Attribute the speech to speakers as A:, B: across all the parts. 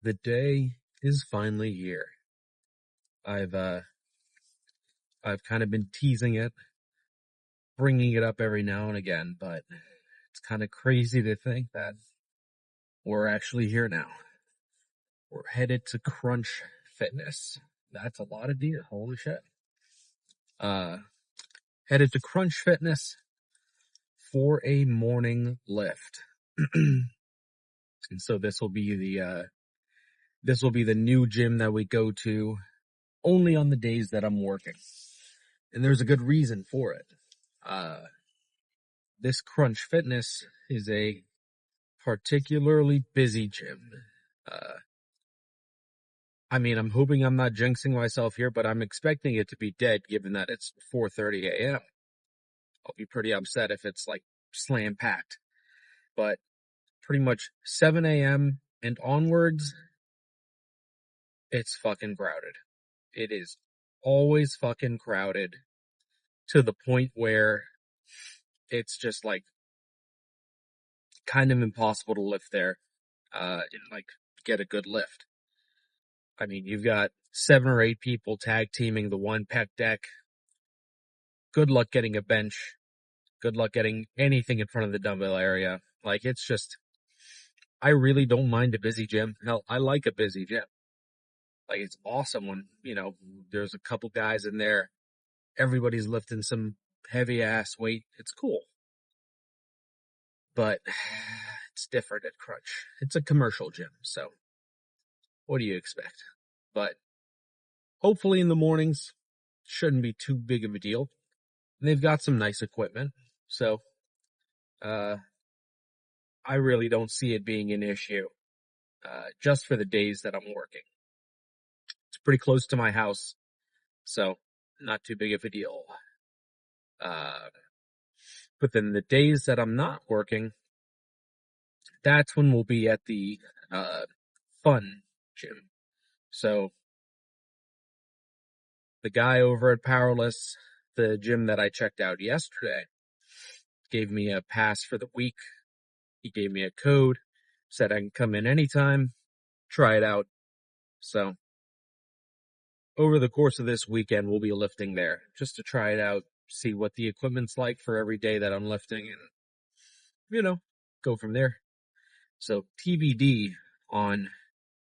A: The day is finally here. I've kind of been teasing it, bringing it up every now and again, but it's kind of crazy to think that we're actually here now. We're headed to Crunch Fitness. That's a lot of deer. Holy shit. Uh, Headed to Crunch Fitness for a morning lift. And so this will be the new gym that we go to only on the days that I'm working. And there's a good reason for it. This Crunch Fitness is a particularly busy gym. I'm hoping I'm not jinxing myself here, but I'm expecting it to be dead given that it's 4:30 a.m. I'll be pretty upset if it's like slam packed. But pretty much 7 a.m. and onwards, it's fucking crowded. It is always fucking crowded to the point where it's just like kind of impossible to lift there, and like get a good lift. I mean, you've got 7 or 8 people tag teaming the one pec deck. Good luck getting a bench. Good luck getting anything in front of the dumbbell area. Like, it's just, I really don't mind a busy gym. Hell, I like a busy gym. Like, it's awesome when, there's a couple guys in there. Everybody's lifting some heavy ass weight. It's cool. But it's different at Crunch. It's a commercial gym, so what do you expect? But hopefully in the mornings, shouldn't be too big of a deal. And they've got some nice equipment, so I really don't see it being an issue, just for the days that I'm working. It's pretty close to my house, so not too big of a deal. But then the days that I'm not working, that's when we'll be at the fun gym. So the guy over at Powerless, the gym that I checked out yesterday, gave me a pass for the week. He gave me a code, said I can come in anytime, try it out. So over the course of this weekend, we'll be lifting there just to try it out, see what the equipment's like for every day that I'm lifting, and, go from there. So TBD on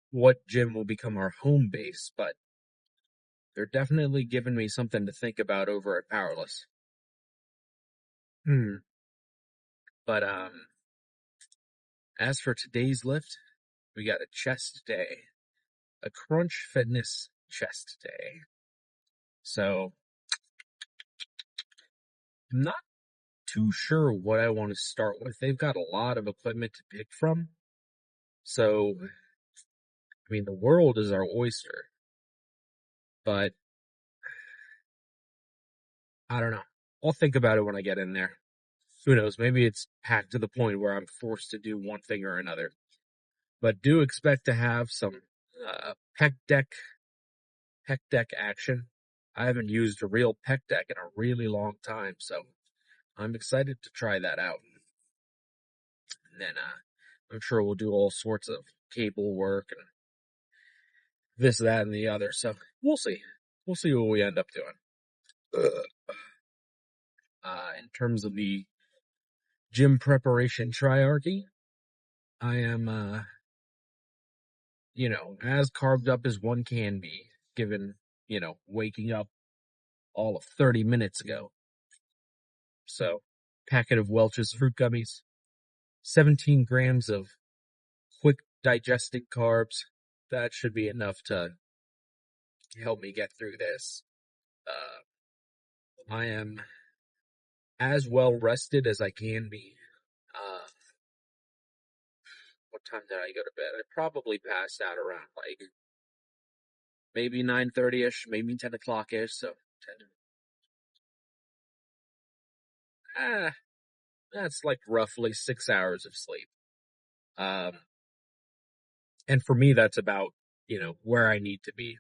A: what gym will become our home base, but they're definitely giving me something to think about over at Powerless. But as for today's lift, we got a chest day, a Crunch Fitness chest day. So I'm not too sure what I want to start with. They've got a lot of equipment to pick from. So, the world is our oyster. But I don't know. I'll think about it when I get in there. Who knows? Maybe it's packed to the point where I'm forced to do one thing or another. But do expect to have some pec deck action. I haven't used a real pec deck in a really long time, so I'm excited to try that out. And then I'm sure we'll do all sorts of cable work and this, that, and the other. So we'll see. We'll see what we end up doing. In terms of the gym preparation triarchy, I am, as carved up as one can be, given, waking up all of 30 minutes ago. So, packet of Welch's fruit gummies, 17 grams of quick digesting carbs. That should be enough to help me get through this. I am as well rested as I can be. What time did I go to bed? I probably passed out around like maybe 9:30ish, maybe 10 o'clock-ish. So 10. That's like roughly 6 hours of sleep. And for me, that's about, where I need to be.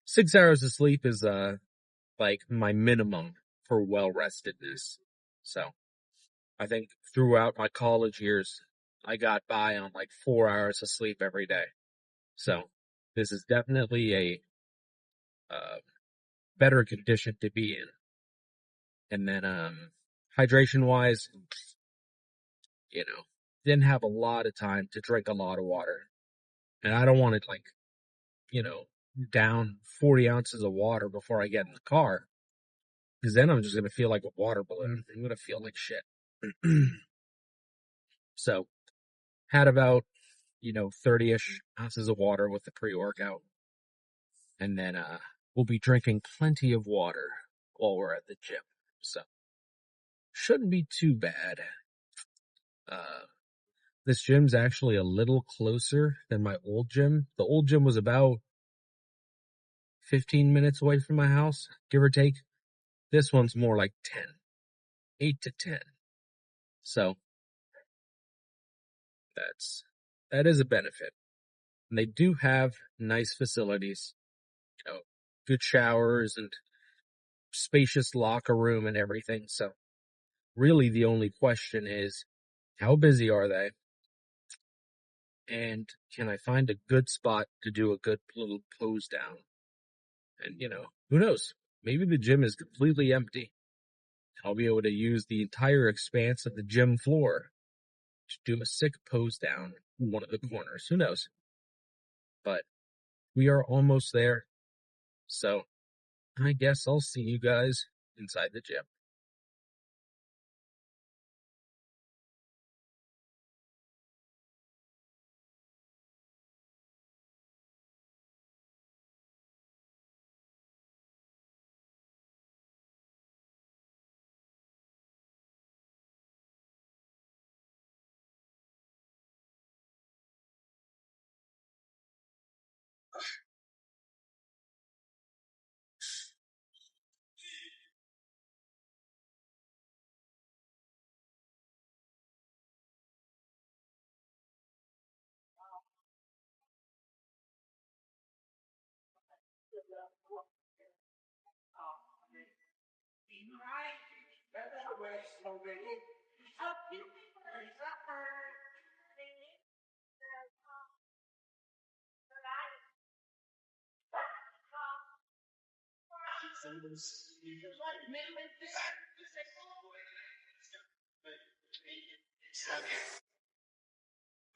A: 6 hours of sleep is, like my minimum for well-restedness. So I think throughout my college years, I got by on like 4 hours of sleep every day. So this is definitely a better condition to be in. And then hydration wise, didn't have a lot of time to drink a lot of water. And I don't want to down 40 ounces of water before I get in the car. Because then I'm just going to feel like a water balloon. I'm going to feel like shit. So had about 30-ish ounces of water with the pre-workout. And then we'll be drinking plenty of water while we're at the gym. So shouldn't be too bad. This gym's actually a little closer than my old gym. The old gym was about 15 minutes away from my house, give or take. This one's more like 10, 8 to 10. So that is a benefit. And they do have nice facilities, good showers and spacious locker room and everything. So really the only question is, how busy are they? And can I find a good spot to do a good little pose down? And, who knows? Maybe the gym is completely empty. I'll be able to use the entire expanse of the gym floor to do a sick pose down in one of the corners. Who knows? But we are almost there. So I guess I'll see you guys inside the gym.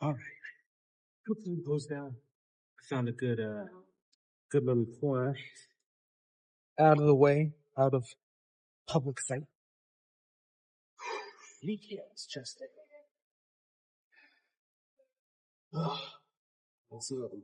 B: All right. Put the goes down. I found a good little corner out of the way, out of public sight. It's just there. Let's see what we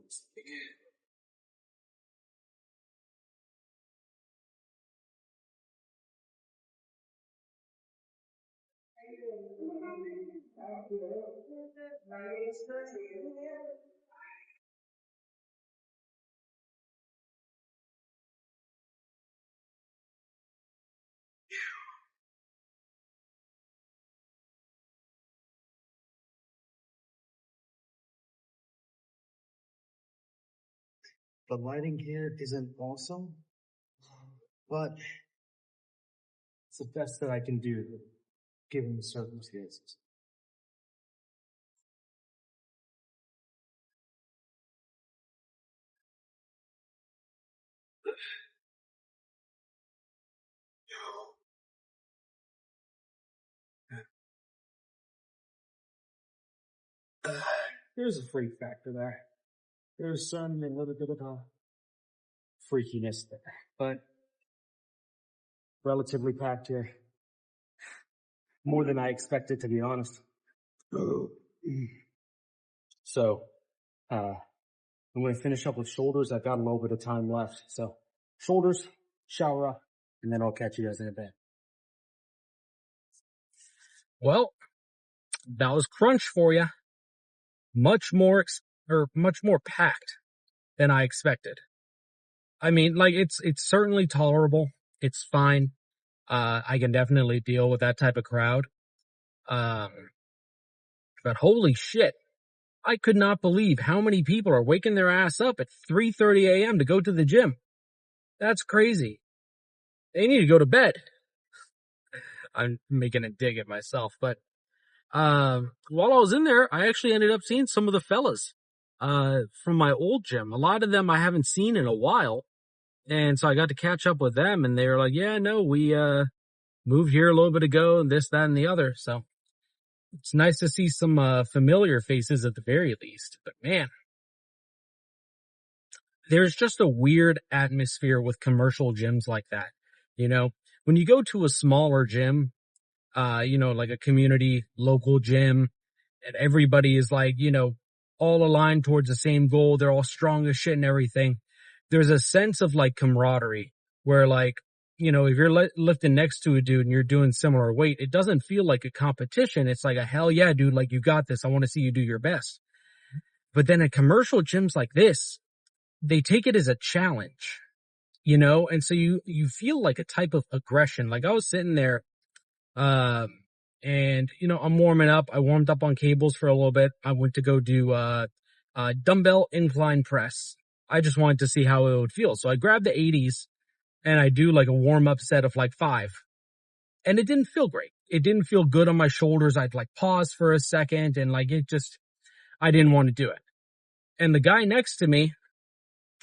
B: The lighting here isn't awesome, but it's the best that I can do given the circumstances. There's a freak factor there. There's some a little bit of a freakiness there, but relatively packed here. More than I expected, to be honest. So, I'm going to finish up with shoulders. I've got a little bit of time left. So, shoulders, shower up, and then I'll catch you guys in a bit.
A: Well, that was crunch for you. Much more packed than I expected. I mean, like it's certainly tolerable. It's fine. I can definitely deal with that type of crowd. But holy shit. I could not believe how many people are waking their ass up at 3:30 a.m. to go to the gym. That's crazy. They need to go to bed. I'm making a dig at myself, but while I was in there, I actually ended up seeing some of the fellas.
B: from my old gym. A lot of them I haven't seen in a while. And so I got to catch up with them and they were like, yeah, no, we, moved here a little bit ago and this, that, and the other. So it's nice to see some, familiar faces at the very least. But man, there's just a weird atmosphere with commercial gyms like that. You know, when you go to a smaller gym, like a community local gym, and everybody is like, all aligned towards the same goal. They're all strong as shit and everything. There's a sense of like camaraderie where like, if you're lifting next to a dude and you're doing similar weight, it doesn't feel like a competition. It's like a hell yeah, dude, like you got this. I want to see you do your best. But then at commercial gyms like this, they take it as a challenge, and so you feel like a type of aggression. Like I was sitting there, um, and I'm warming up. I warmed up on cables for a little bit. I went to go do dumbbell incline press. I just wanted to see how it would feel. So I grabbed the 80s and I do like a warm up set of like 5. And it didn't feel great. It didn't feel good on my shoulders. I'd like pause for a second and like I didn't want to do it. And the guy next to me,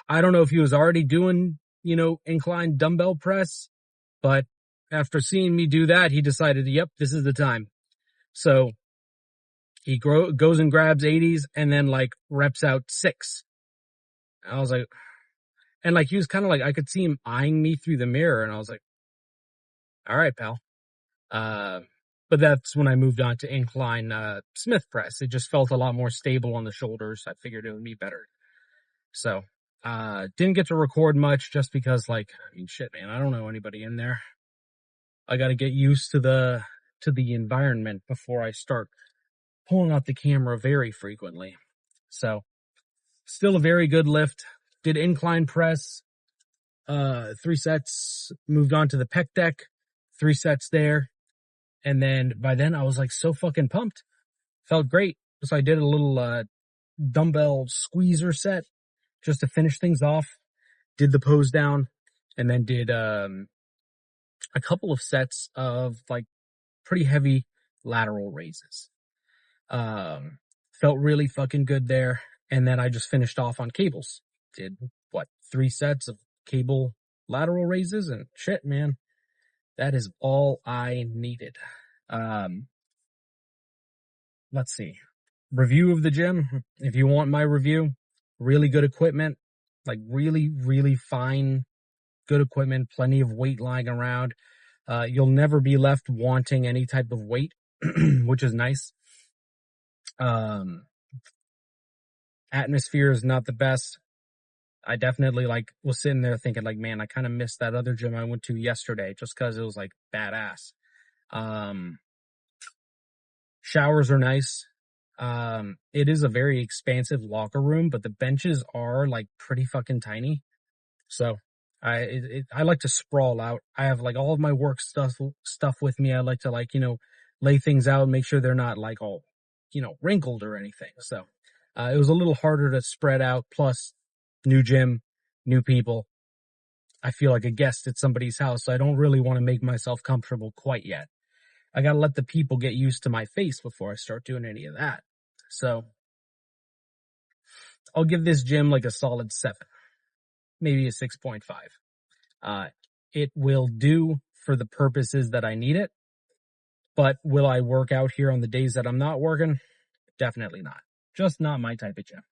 B: I don't know if he was already doing, incline dumbbell press, but after seeing me do that, he decided, yep, this is the time. So he goes and grabs 80s and then like reps out 6. I was like, and like he was kind of like, I could see him eyeing me through the mirror and I was like, all right, pal. But that's when I moved on to incline, Smith press. It just felt a lot more stable on the shoulders. I figured it would be better. So, didn't get to record much just because like, I mean, shit, man, I don't know anybody in there. I got to get used to the environment before I start pulling out the camera very frequently. So, still a very good lift. Did incline press, 3 sets, moved on to the pec deck, 3 sets there. And then by then I was like so fucking pumped. Felt great. So I did a little, dumbbell squeezer set just to finish things off. Did the pose down and then did, a couple of sets of like pretty heavy lateral raises. Felt really fucking good there. And then I just finished off on cables. Did 3 sets of cable lateral raises and shit, man. That is all I needed. Let's see. Review of the gym. If you want my review, really good equipment, like really, really fine, good equipment, plenty of weight lying around. You'll never be left wanting any type of weight, which is nice. Atmosphere is not the best. I definitely like was sitting there thinking like, man, I kind of missed that other gym I went to yesterday just cause it was like badass. Showers are nice. It is a very expansive locker room, but the benches are like pretty fucking tiny. So I like to sprawl out. I have like all of my work stuff with me. I like to like, lay things out, make sure they're not like all, wrinkled or anything. So, it was a little harder to spread out. Plus new gym, new people. I feel like a guest at somebody's house. So I don't really want to make myself comfortable quite yet. I gotta let the people get used to my face before I start doing any of that. So I'll give this gym like a solid 7, maybe a 6.5. It will do for the purposes that I need it, but will I work out here on the days that I'm not working? Definitely not. Just not my type of gym.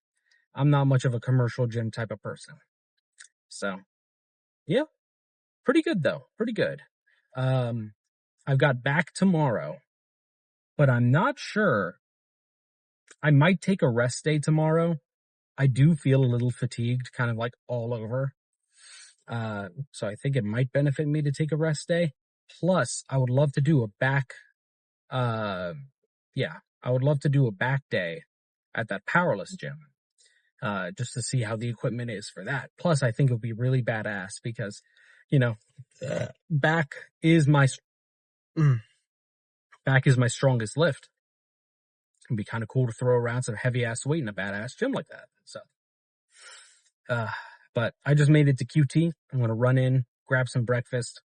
B: I'm not much of a commercial gym type of person. So yeah, pretty good though. Pretty good. I've got back tomorrow, but I'm not sure. I might take a rest day tomorrow. I do feel a little fatigued, kind of like all over. So I think it might benefit me to take a rest day. Plus, I would love to do a back, uh, yeah, I would love to do a back day at that powerless gym, just to see how the equipment is for that. Plus, I think it would be really badass because, you know, back is my, back is my strongest lift. It'd be kind of cool to throw around some heavy ass weight in a badass gym like that. So, but I just made it to QT. I'm going to run in, grab some breakfast,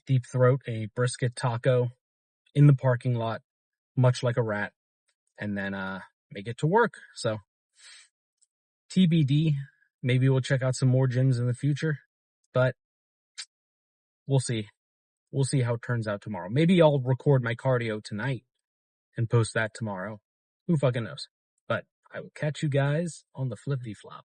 B: deep throat a brisket taco in the parking lot, much like a rat. And then,
A: make it to work. So TBD. Maybe we'll check out some more gyms in the future, but we'll see. We'll see how it turns out tomorrow. Maybe I'll record my cardio tonight and post that tomorrow. Who fucking knows? But I will catch you guys on the flippity flop.